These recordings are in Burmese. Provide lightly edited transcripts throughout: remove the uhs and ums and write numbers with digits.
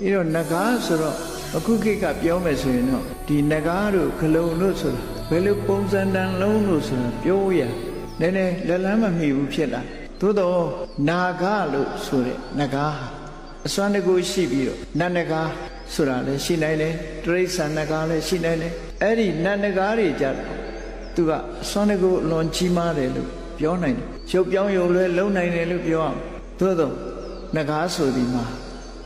Iro naga soro akuke ka pyo me so yin no di naga ro khalong lo so bel lo pongsan tan long lo so pyo ya nene lalan ma mi bu phit la tho do naga lo so de naga ha aswan de ko shi pi ro nat nagaဆိုတာလည်းရှိနိုင်တယ်တိရစ္ဆာန်နဂါလည်းရှိနိုင်တယ်အဲ့ဒီနတ်နဂါတွေကြတော့သူကအစွမ်းတကူအလွန်ကြီးမားတယ်လို့ပြောနိုင်တယ်ရုပ်ပြောင်းရုပ်လွဲလုံနိုင်တယ်လို့ပြောအောင်သို့သောနဂါဆိုဒီမှာ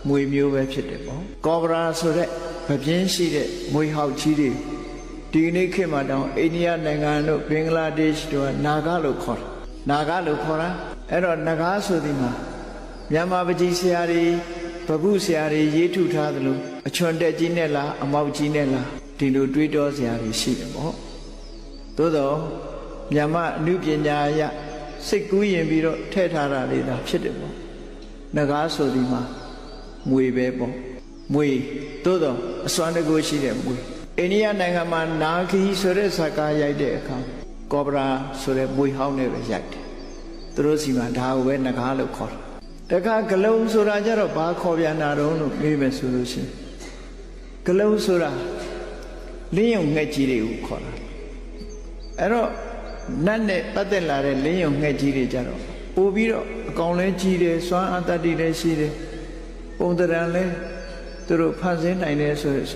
မွေမျိုးပဲဖြစ်တယ်ပေါ့ကောဘရာဆိုတဲ့ဗပြင်းရှိတဲ့မွေဟောက်ကြီးတွေဒီနေ့ခေတ်မှာတောင်အိန္ဒိယနိုင်ငံတို့ဘင်္ဂလားဒေ့ရှ်တို့ကနာဂလို့ခေါ်တာနာဂလို့ခေါ်တာအဲ့တော့နဂါဆိုဒီမှာမြန်မာပကြီးဆရာတွေဘဘုဆရာတွေရေးထုထားသလိုအချွန်တက်ကြီးနဲ့လားအမောက်ကြီးနဲ့လားဒီလိုတွေးတောဆရာတွေရှိတယ်ပေါ့သို့တော့မြန်မာအနုပညာအရစိတ်ကူးရင်ပြီးတော့ထည့်ထားတာလေးသာဖြစ်တယ်ပေါ့နဂါဆိုဒီမှာမွေပဲပေါ့မွေသို့တော့အစွမ်းတကူရှိတဲ့မွေအိန္ဒိယနိုင်ငံမှာနာဂီဆိုတဲ့ဇာကာရိုက်တဲ့အခါကောဘရာဆိုတဲ့မွေဟောင်းနဲ့ပဲရိုက်တယ်သူတို့စီမှာဒါကိုပဲနဂါလို့ခေါ်တယ်တခါဂလုံးဆိုတာကြတော့ဘာခေါ်ပြန်တာတော့လို့မေးမယ်ဆိုလို့ရှိရင်ဂလုံးဆိုတာလင်းယုံငှက်ကြီးတွေကိုခေါ်တာအဲ့တော့နတ်နဲ့ပတ်သက်လာတဲ့လင်းယုံငှက်ကြီးတွေကြတော့ပို့ပြီးတော့အကောင်လဲကြီးတယ်စွမ်းအတ္တတိလည်းရှိတယ်ပုံတရံလဲသူတို့ဖန်ဆင်းနိုင်တယ်ဆိုရယ်